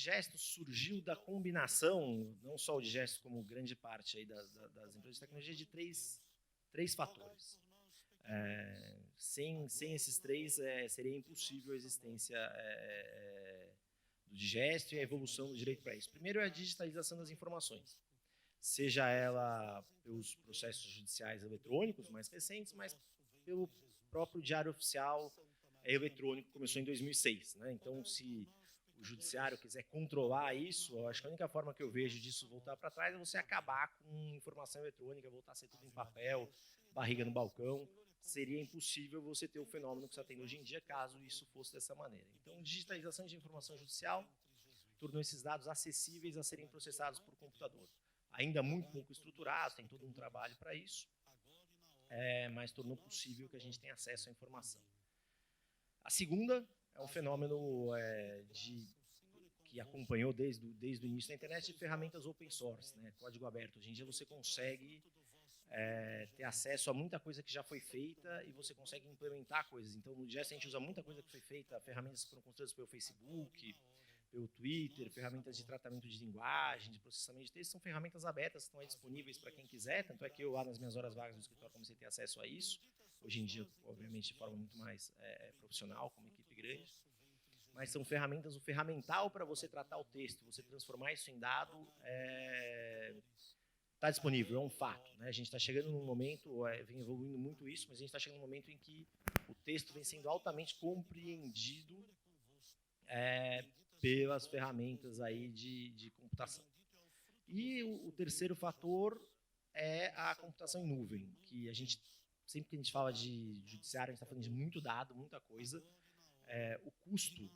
Digesto surgiu da combinação, não só o Digesto, como grande parte aí das empresas de tecnologia, de três fatores. Sem esses três, seria impossível a existência do Digesto e a evolução do direito para isso. Primeiro é a digitalização das informações, seja ela pelos processos judiciais eletrônicos mais recentes, mas pelo próprio Diário Oficial eletrônico, que começou em 2006. Né? Então, se o judiciário quiser controlar isso, eu acho que a única forma que eu vejo disso voltar para trás é você acabar com informação eletrônica, voltar a ser tudo em papel, barriga no balcão. Seria impossível você ter o fenômeno que você tem hoje em dia, caso isso fosse dessa maneira. Então, digitalização de informação judicial tornou esses dados acessíveis a serem processados por computador. Ainda muito pouco estruturado, tem todo um trabalho para isso, mas tornou possível que a gente tenha acesso à informação. A segunda é um fenômeno que acompanhou desde o início da internet, de ferramentas open source, né? Código aberto. Hoje em dia você consegue ter acesso a muita coisa que já foi feita e você consegue implementar coisas. Então, no Digesto a gente usa muita coisa que foi feita, ferramentas que foram construídas pelo Facebook, pelo Twitter, ferramentas de tratamento de linguagem, de processamento de texto, são ferramentas abertas, estão aí disponíveis para quem quiser, tanto é que eu lá nas minhas horas vagas no escritório comecei a ter acesso a isso, hoje em dia, obviamente, de forma muito mais profissional, com uma equipe grande, mas são ferramentas, o ferramental para você tratar o texto, você transformar isso em dado, está disponível, é um fato. Né? A gente está chegando num momento, vem evoluindo muito isso, mas a gente está chegando num momento em que o texto vem sendo altamente compreendido pelas ferramentas aí de computação. E o terceiro fator é a computação em nuvem, que a gente, sempre que a gente fala de judiciário, a gente está falando de muito dado, muita coisa. O custo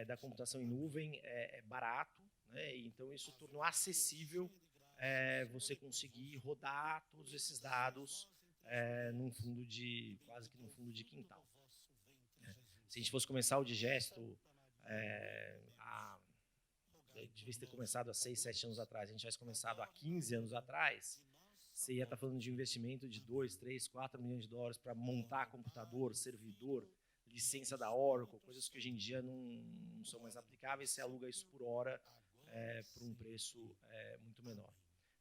da computação em nuvem é barato, né? Então isso tornou acessível você conseguir rodar todos esses dados quase que num fundo de quintal. Se a gente fosse começar o Digesto devia ter começado há 6, 7 anos atrás, a gente tivesse começado há 15 anos atrás, você ia estar falando de um investimento de 2, 3, 4 milhões de dólares para montar computador, servidor, licença da Oracle, coisas que hoje em dia não são mais aplicáveis, você aluga isso por hora por um preço muito menor.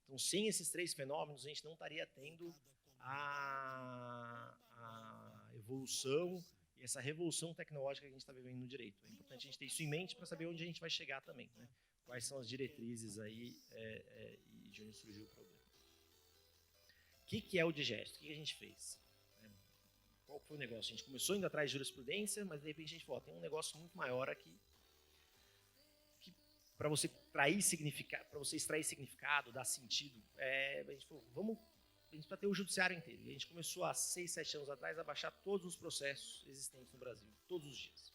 Então, sem esses três fenômenos, a gente não estaria tendo a evolução e essa revolução tecnológica que a gente está vivendo no direito. É importante a gente ter isso em mente para saber onde a gente vai chegar também. Né? Quais são as diretrizes aí e de onde surgiu o problema. O que é o Digesto? O que a gente fez? Qual foi o negócio? A gente começou indo atrás de jurisprudência, mas de repente a gente falou, tem um negócio muito maior aqui, que para você extrair significado, dar sentido, a gente falou, a gente precisa ter o judiciário inteiro. E a gente começou há 6, 7 anos atrás a baixar todos os processos existentes no Brasil, todos os dias.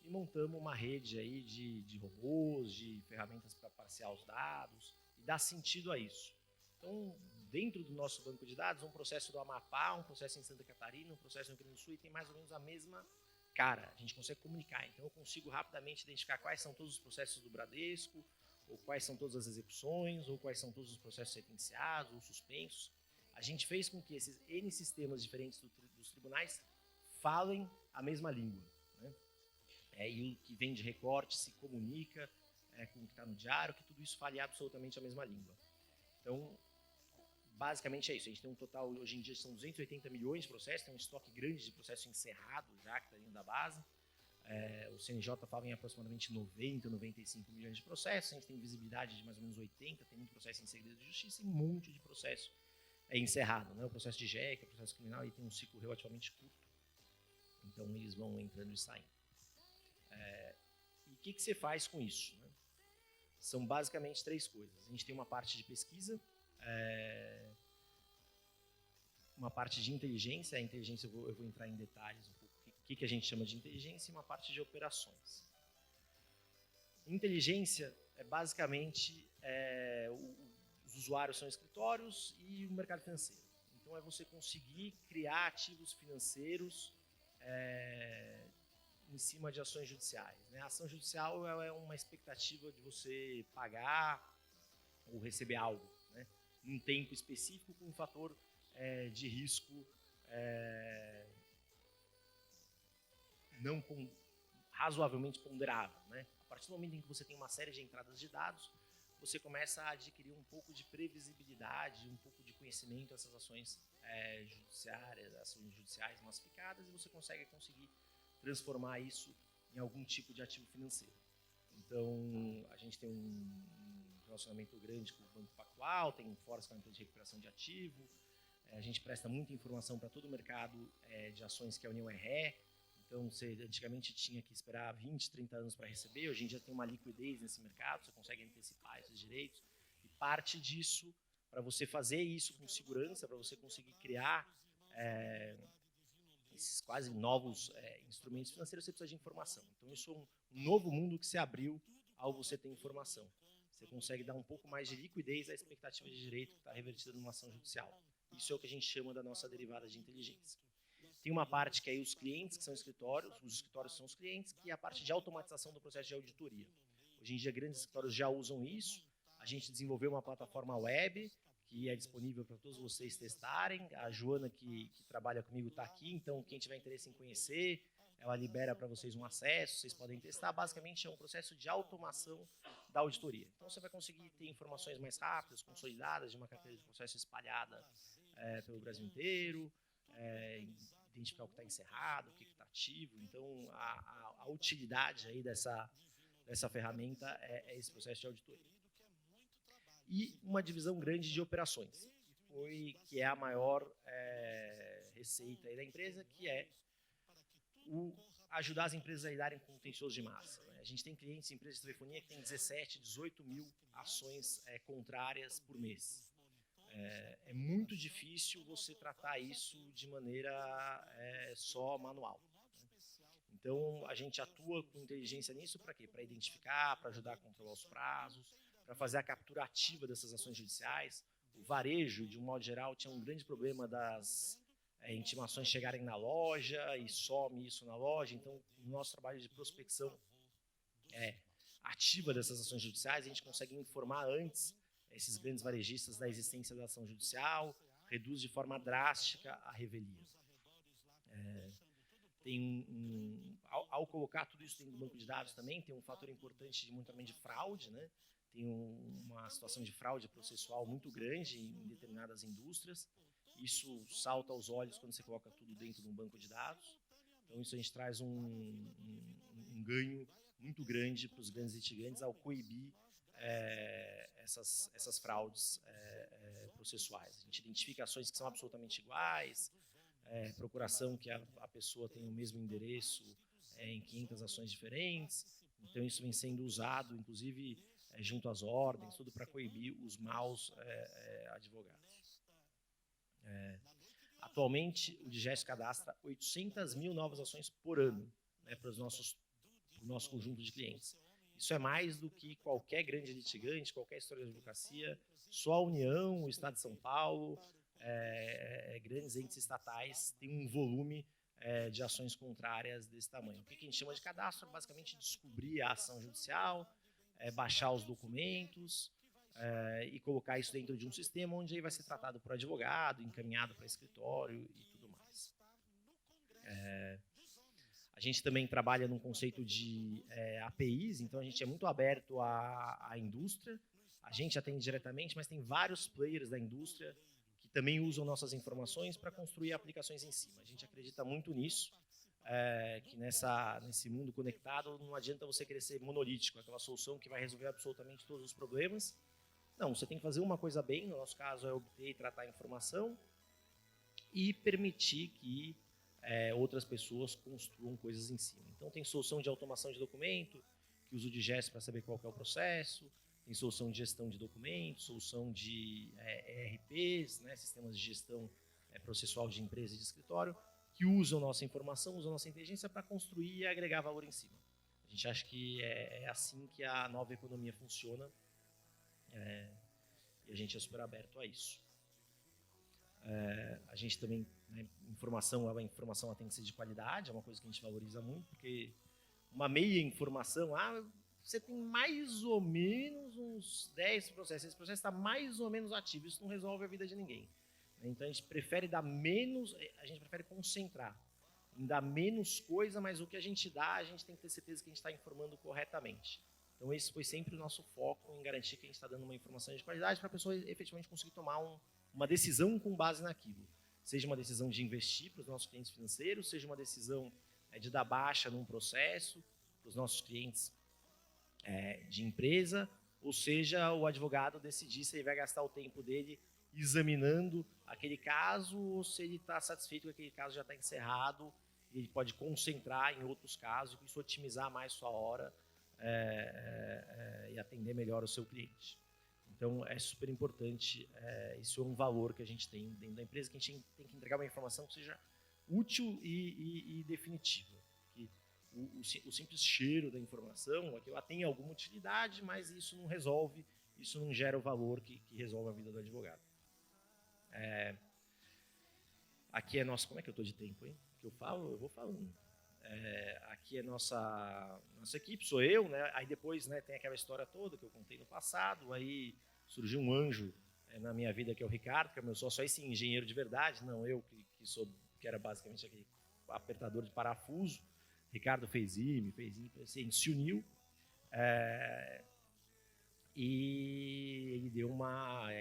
E montamos uma rede aí de robôs, de ferramentas para parsear os dados e dar sentido a isso. Então, dentro do nosso banco de dados, um processo do Amapá, um processo em Santa Catarina, um processo no Rio Grande do Sul, e tem mais ou menos a mesma cara. A gente consegue comunicar. Então, eu consigo rapidamente identificar quais são todos os processos do Bradesco, ou quais são todas as execuções, ou quais são todos os processos sentenciados ou suspensos. A gente fez com que esses N sistemas diferentes dos tribunais falem a mesma língua. Né? E o que vem de recorte se comunica com o que está no diário, que tudo isso fale absolutamente a mesma língua. Então, basicamente é isso. A gente tem um total, hoje em dia são 280 milhões de processos, tem um estoque grande de processo encerrado já, que está dentro da base. O CNJ fala em aproximadamente 90, 95 milhões de processos, a gente tem visibilidade de mais ou menos 80, tem muito processo em segredo de justiça e um monte de processo encerrado. Né? O processo de JEC, o processo criminal, aí tem um ciclo relativamente curto. Então, eles vão entrando e saindo. E o que você faz com isso? Né? São basicamente três coisas. A gente tem uma parte de pesquisa, uma parte de inteligência. A inteligência eu vou entrar em detalhes um pouco. O que a gente chama de inteligência, e uma parte de operações. Inteligência é basicamente os usuários são escritórios e o mercado financeiro. Então é você conseguir criar ativos financeiros em cima de ações judiciais. Né? A ação judicial é uma expectativa de você pagar ou receber algo, né? Num tempo específico com um fator de risco razoavelmente ponderável, né? A partir do momento em que você tem uma série de entradas de dados, você começa a adquirir um pouco de previsibilidade, um pouco de conhecimento dessas ações judiciárias, ações judiciais massificadas, e você consegue transformar isso em algum tipo de ativo financeiro. Então, a gente tem um relacionamento grande com o Banco Pactual, tem um fórum que é uma empresa de recuperação de ativo, a gente presta muita informação para todo o mercado de ações que a União é ré. Então, você antigamente tinha que esperar 20, 30 anos para receber, hoje em dia tem uma liquidez nesse mercado, você consegue antecipar esses direitos, e parte disso, para você fazer isso com segurança, para você conseguir criar esses quase novos instrumentos financeiros, você precisa de informação. Então, isso é um novo mundo que se abriu ao você ter informação. Você consegue dar um pouco mais de liquidez à expectativa de direito que está revertida numa ação judicial. Isso é o que a gente chama da nossa derivada de inteligência. Tem uma parte que é os clientes, que são escritórios, os escritórios são os clientes, que é a parte de automatização do processo de auditoria. Hoje em dia, grandes escritórios já usam isso. A gente desenvolveu uma plataforma web, que é disponível para todos vocês testarem. A Joana, que trabalha comigo, está aqui, então quem tiver interesse em conhecer, ela libera para vocês um acesso, vocês podem testar. Basicamente, é um processo de automação da auditoria. Então, você vai conseguir ter informações mais rápidas, consolidadas, de uma carteira de processo espalhada pelo Brasil inteiro, identificar o que está encerrado, o que está ativo. Então, a utilidade aí dessa ferramenta é esse processo de auditoria. E uma divisão grande de operações, que é a maior receita aí da empresa, que é ajudar as empresas a lidarem com contencioso de massa. Né? A gente tem clientes em empresas de telefonia que tem 17, 18 mil ações contrárias por mês. É muito difícil você tratar isso de maneira só manual. Né? Então, a gente atua com inteligência nisso para quê? Para identificar, para ajudar a controlar os prazos, para fazer a captura ativa dessas ações judiciais. O varejo, de um modo geral, tinha um grande problema das intimações chegarem na loja e some isso na loja. Então, no nosso trabalho de prospecção ativa dessas ações judiciais, a gente consegue informar antes esses grandes varejistas da existência da ação judicial, reduz de forma drástica a revelia. Ao colocar tudo isso dentro do banco de dados também, tem um fator importante de monitoramento de fraude, né? Tem uma situação de fraude processual muito grande em determinadas indústrias. Isso salta aos olhos quando você coloca tudo dentro de um banco de dados. Então, isso a gente traz um ganho muito grande para os grandes litigantes ao coibir essas fraudes processuais. A gente identifica ações que são absolutamente iguais, procuração que a pessoa tem o mesmo endereço em 500 ações diferentes. Então, isso vem sendo usado, inclusive, junto às ordens, tudo para coibir os maus advogados. Atualmente, o Digest cadastra 800 mil novas ações por ano, né, para o nosso conjunto de clientes. Isso é mais do que qualquer grande litigante, qualquer história de advocacia. Só a União, o Estado de São Paulo, grandes entes estatais têm um volume de ações contrárias desse tamanho. O que a gente chama de cadastro? Basicamente, descobrir a ação judicial, baixar os documentos e colocar isso dentro de um sistema onde aí vai ser tratado por advogado, encaminhado para escritório e tudo mais. A gente também trabalha num conceito de APIs, então a gente é muito aberto à indústria. A gente atende diretamente, mas tem vários players da indústria que também usam nossas informações para construir aplicações em cima. A gente acredita muito nisso, que nesse mundo conectado não adianta você querer ser monolítico, aquela solução que vai resolver absolutamente todos os problemas. Não, você tem que fazer uma coisa bem, no nosso caso é obter e tratar a informação e permitir que outras pessoas construam coisas em cima. Então tem solução de automação de documento, que usa o Digest para saber qual que é o processo, tem solução de gestão de documentos, solução de ERPs, né, sistemas de gestão processual de empresa e de escritório, que usam nossa informação, usam nossa inteligência para construir e agregar valor em cima. A gente acha que é assim que a nova economia funciona e a gente é super aberto a isso. A gente também, né, a informação tem que ser de qualidade, é uma coisa que a gente valoriza muito, porque uma meia informação, você tem mais ou menos uns 10 processos, esse processo está mais ou menos ativo, isso não resolve a vida de ninguém. Então a gente prefere dar menos, a gente prefere concentrar. em dar menos coisa, mas o que a gente dá, a gente tem que ter certeza que a gente está informando corretamente. Então, esse foi sempre o nosso foco, em garantir que a gente está dando uma informação de qualidade para a pessoa efetivamente conseguir tomar uma decisão com base naquilo. Seja uma decisão de investir para os nossos clientes financeiros, seja uma decisão de dar baixa num processo para os nossos clientes de empresa, ou seja, o advogado decidir se ele vai gastar o tempo dele examinando aquele caso ou se ele está satisfeito que aquele caso já está encerrado e ele pode concentrar em outros casos e isso otimizar mais sua hora e atender melhor o seu cliente. Então, é super importante, isso é um valor que a gente tem dentro da empresa, que a gente tem que entregar uma informação que seja útil e definitiva. Que o simples cheiro da informação, é que ela tem alguma utilidade, mas isso não resolve, isso não gera o valor que resolve a vida do advogado. Aqui é nosso... Como é que eu estou de tempo, hein? Que eu falo, eu vou falando. Aqui é nossa equipe, sou eu, né? Aí depois, né, tem aquela história toda que eu contei no passado, aí surgiu um anjo na minha vida, que é o Ricardo, que é meu sócio, esse engenheiro de verdade, não eu, que era basicamente aquele apertador de parafuso. Ricardo fez IME, a gente se uniu, e ele deu uma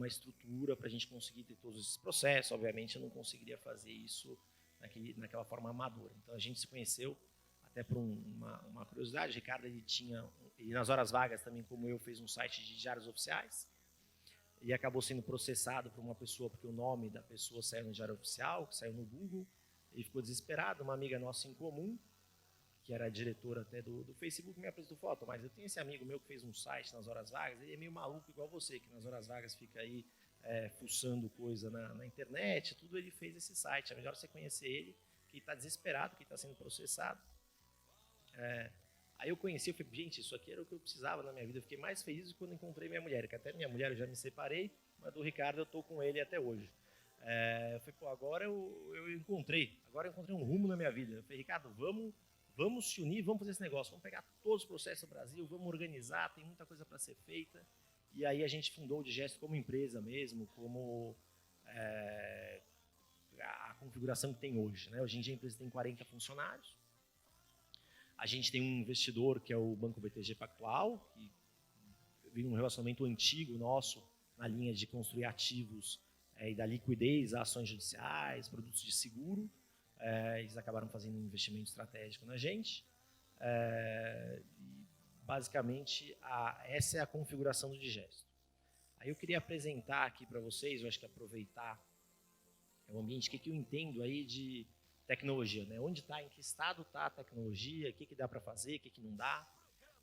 estrutura para a gente conseguir ter todos esses processos. Obviamente, eu não conseguiria fazer isso naquela forma amadora. Então, a gente se conheceu até por uma curiosidade. O Ricardo, ele nas horas vagas também, como eu, fez um site de diários oficiais e acabou sendo processado por uma pessoa, porque o nome da pessoa saiu no diário oficial, que saiu no Google. Ele ficou desesperado. Uma amiga nossa em comum, que era diretora até do Facebook, me apresentou foto, mas eu tenho esse amigo meu que fez um site nas horas vagas, ele é meio maluco igual você, que nas horas vagas fica aí fuçando coisa na internet, tudo. Ele fez esse site, é melhor você conhecer ele, que está desesperado, que está sendo processado. Aí eu conheci, eu falei, gente, isso aqui era o que eu precisava na minha vida. Eu fiquei mais feliz quando encontrei minha mulher, que até minha mulher eu já me separei, mas do Ricardo eu estou com ele até hoje. Eu falei, pô, agora eu encontrei um rumo na minha vida. Eu falei, Ricardo, vamos se unir, vamos fazer esse negócio, vamos pegar todos os processos do Brasil, vamos organizar, tem muita coisa para ser feita. E aí a gente fundou o Digesto como empresa mesmo, como a configuração que tem hoje, né? Hoje em dia a empresa tem 40 funcionários. A gente tem um investidor que é o Banco BTG Pactual, que vem um relacionamento antigo nosso na linha de construir ativos e dar liquidez a ações judiciais, produtos de seguro. Eles acabaram fazendo um investimento estratégico na gente. Basicamente, essa é a configuração do Digesto. Aí eu queria apresentar aqui para vocês, eu acho que aproveitar o ambiente, o que eu entendo aí de tecnologia, né? Onde está, em que estado está a tecnologia, o que dá para fazer, o que não dá.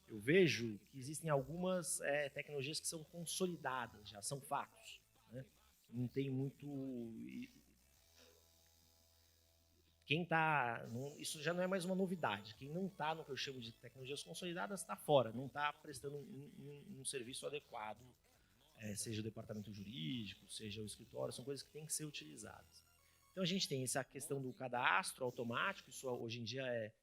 Eu vejo que existem algumas tecnologias que são consolidadas, já são fatos, né? Não tem muito... Isso já não é mais uma novidade. Quem não está no que eu chamo de tecnologias consolidadas está fora, não está prestando um serviço adequado, seja o departamento jurídico, seja o escritório, são coisas que têm que ser utilizadas. Então a gente tem essa questão do cadastro automático, isso hoje em dia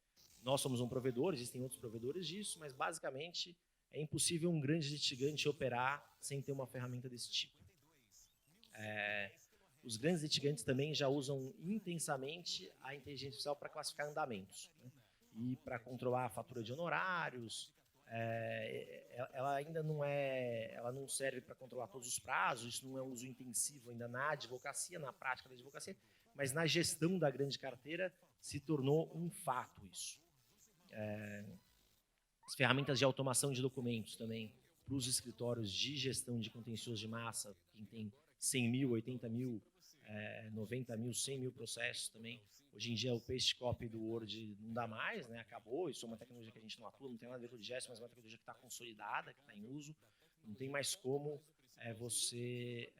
nós somos um provedor, existem outros provedores disso, mas basicamente é impossível um grande litigante operar sem ter uma ferramenta desse tipo. Os grandes litigantes também já usam intensamente a inteligência artificial para classificar andamentos, né? E para controlar a fatura de honorários. Ela ainda não serve para controlar todos os prazos, isso não é um uso intensivo ainda na advocacia, na prática da advocacia, mas na gestão da grande carteira se tornou um fato isso. As ferramentas de automação de documentos também para os escritórios de gestão de contencioso de massa, quem tem 100 mil, 80 mil, 90 mil, 100 mil processos também. Hoje em dia o paste copy do Word não dá mais, né? Acabou, isso é uma tecnologia que a gente não atua, não tem nada a ver com o Digesto, mas é uma tecnologia que está consolidada, que está em uso. Não tem mais como você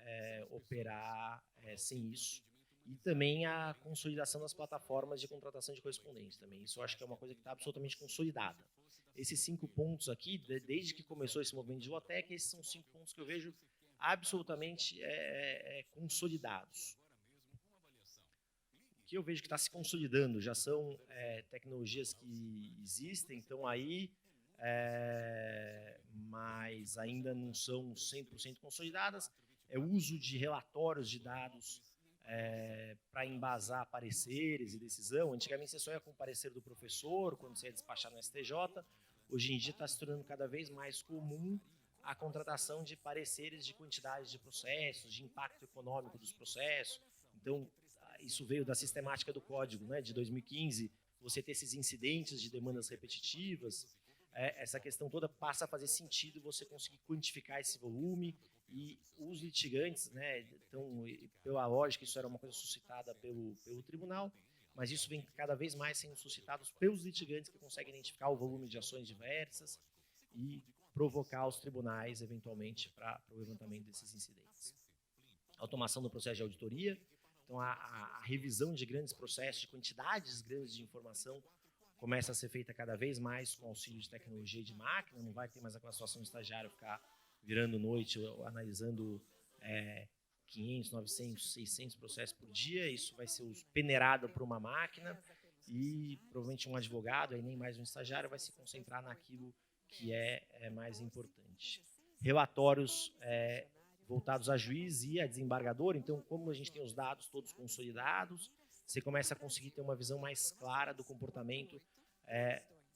operar sem isso. E também a consolidação das plataformas de contratação de correspondentes também. Isso eu acho que é uma coisa que está absolutamente consolidada. Esses 5 pontos aqui, desde que começou esse movimento de Lotec, esses são 5 pontos que eu vejo absolutamente consolidados. O que eu vejo que está se consolidando já são tecnologias que existem, estão aí, mas ainda não são 100% consolidadas. É o uso de relatórios de dados para embasar pareceres e decisão. Antigamente você só ia com o parecer do professor quando você ia despachar no STJ. Hoje em dia está se tornando cada vez mais comum a contratação de pareceres de quantidade de processos, de impacto econômico dos processos. Então, isso veio da sistemática do código, né, de 2015, você ter esses incidentes de demandas repetitivas. Essa questão toda passa a fazer sentido você conseguir quantificar esse volume, e os litigantes, né, então, pela lógica, isso era uma coisa suscitada pelo tribunal, mas isso vem cada vez mais sendo suscitado pelos litigantes que conseguem identificar o volume de ações diversas e provocar os tribunais, eventualmente, para o levantamento desses incidentes. Automação do processo de auditoria, então a revisão de grandes processos, de quantidades grandes de informação, começa a ser feita cada vez mais com auxílio de tecnologia e de máquina, não vai ter mais aquela situação de estagiário ficar virando noite, analisando 500, 900, 600 processos por dia. Isso vai ser peneirado por uma máquina e provavelmente um advogado, aí nem mais um estagiário, vai se concentrar naquilo que é mais importante. Relatórios voltados a juiz e a desembargador. Então, como a gente tem os dados todos consolidados, você começa a conseguir ter uma visão mais clara do comportamento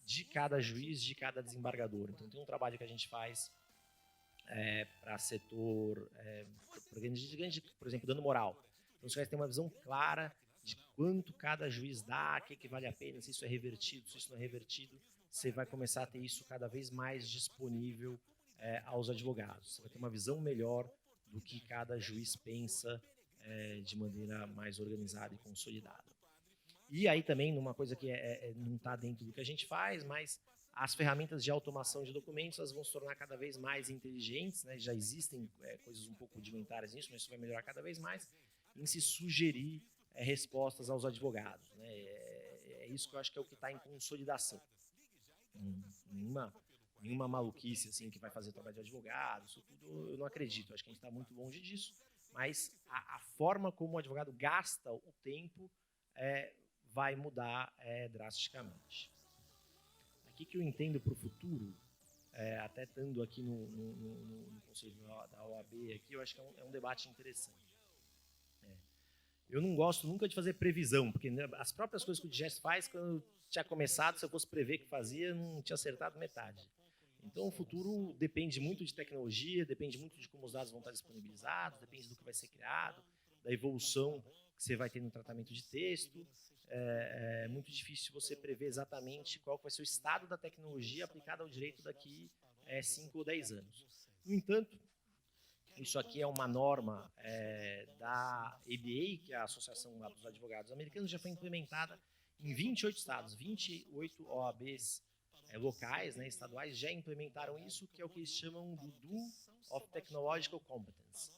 de cada juiz, de cada desembargador. Então, tem um trabalho que a gente faz para setor, por exemplo, dano moral. Então, você vai ter uma visão clara de quanto cada juiz dá, o que vale a pena, se isso é revertido, se isso não é revertido. Você vai começar a ter isso cada vez mais disponível aos advogados. Você vai ter uma visão melhor do que cada juiz pensa de maneira mais organizada e consolidada. E aí também, numa coisa que não está dentro do que a gente faz, mas as ferramentas de automação de documentos, elas vão se tornar cada vez mais inteligentes, né? Já existem coisas um pouco rudimentares nisso, mas isso vai melhorar cada vez mais em se sugerir respostas aos advogados, né? É isso que eu acho que é o que está em consolidação. Nenhuma maluquice assim, que vai fazer trabalho de advogado, isso tudo eu não acredito. Acho que a gente está muito longe disso, mas a forma como o advogado gasta o tempo vai mudar drasticamente. O que eu entendo para o futuro, até estando aqui no conselho da OAB, aqui, eu acho que é um debate interessante. Eu não gosto nunca de fazer previsão, porque as próprias coisas que o DGES faz, quando eu tinha começado, se eu fosse prever que fazia, não tinha acertado metade. Então, o futuro depende muito de tecnologia, depende muito de como os dados vão estar disponibilizados, depende do que vai ser criado, da evolução que você vai ter no tratamento de texto. É muito difícil você prever exatamente qual vai ser o estado da tecnologia aplicada ao direito daqui 5 ou 10 anos. No entanto, isso aqui é uma norma da ABA, que é a Associação dos Advogados Americanos, já foi implementada em 28 estados, 28 OABs locais, né, estaduais, já implementaram isso, que é o que eles chamam do Do of Technological Competence.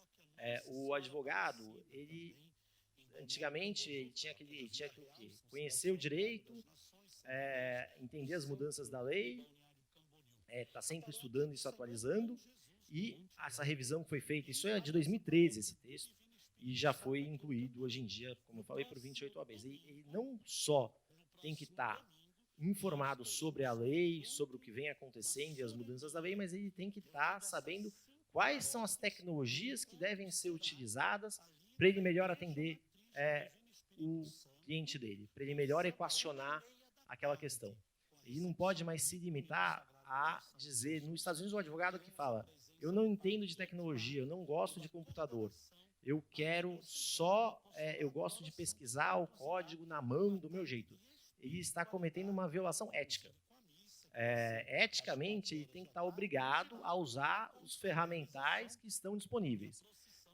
O advogado, antigamente, ele tinha que o quê? Conhecer o direito, entender as mudanças da lei, tá sempre estudando e se atualizando, e essa revisão que foi feita, isso é de 2013, esse texto, e já foi incluído hoje em dia, como eu falei, por 28 OABs. Ele não só tem que estar informado sobre a lei, sobre o que vem acontecendo e as mudanças da lei, mas ele tem que estar sabendo quais são as tecnologias que devem ser utilizadas para ele melhor atender o cliente dele, para ele melhor equacionar aquela questão. Ele não pode mais se limitar a dizer, nos Estados Unidos, o advogado que fala, eu não entendo de tecnologia, eu não gosto de computador, eu gosto de pesquisar o código na mão do meu jeito. Ele está cometendo uma violação ética. Eticamente, ele tem que estar obrigado a usar os ferramentais que estão disponíveis.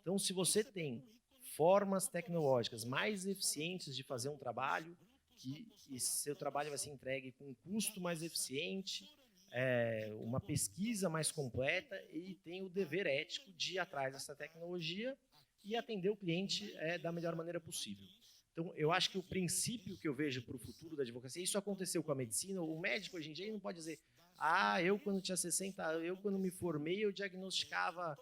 Então, se você tem formas tecnológicas mais eficientes de fazer um trabalho, e seu trabalho vai ser entregue com um custo mais eficiente, uma pesquisa mais completa, ele tem o dever ético de ir atrás dessa tecnologia e atender o cliente da melhor maneira possível. Então, eu acho que o princípio que eu vejo para o futuro da advocacia, isso aconteceu com a medicina, o médico hoje em dia ele não pode dizer, eu quando tinha 60, eu quando me formei, eu diagnosticava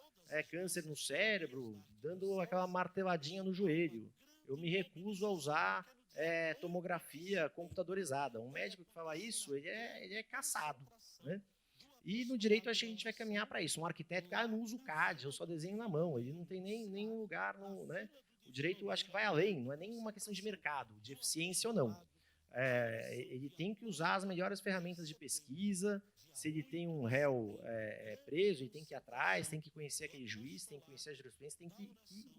câncer no cérebro, dando aquela marteladinha no joelho. Eu me recuso a usar tomografia computadorizada. Um médico que fala isso, ele é caçado, né? E no direito, acho que a gente vai caminhar para isso. Um arquiteto, não usa o CAD, eu só desenho na mão. Ele não tem nenhum lugar, né? O o direito eu acho que vai além, não é nem uma questão de mercado, de eficiência ou não. Ele tem que usar as melhores ferramentas de pesquisa. Se ele tem um réu preso, ele tem que ir atrás, tem que conhecer aquele juiz, tem que conhecer a jurisprudência, tem que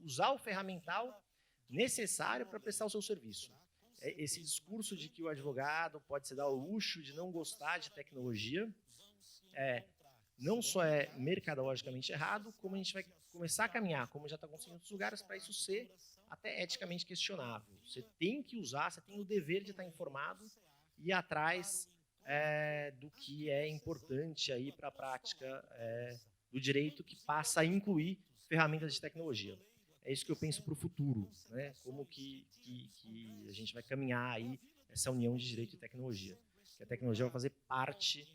usar o ferramental necessário para prestar o seu serviço. Esse discurso de que o advogado pode se dar o luxo de não gostar de tecnologia não só é mercadologicamente errado, como a gente vai começar a caminhar, como já está acontecendo em outros lugares, para isso ser até eticamente questionável. Você tem que usar, você tem o dever de estar informado e ir atrás do que é importante aí para a prática do direito, que passa a incluir ferramentas de tecnologia. É isso que eu penso para o futuro, né? Como que a gente vai caminhar aí essa união de direito e tecnologia. Que a tecnologia vai fazer parte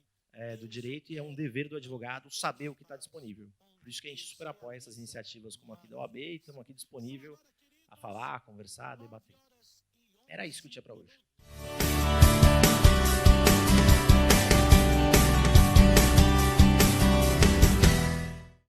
do direito e é um dever do advogado saber o que está disponível. Por isso que a gente super apoia essas iniciativas como aqui da OAB e estamos aqui disponível a falar, a conversar, a debater. Era isso que eu tinha para hoje.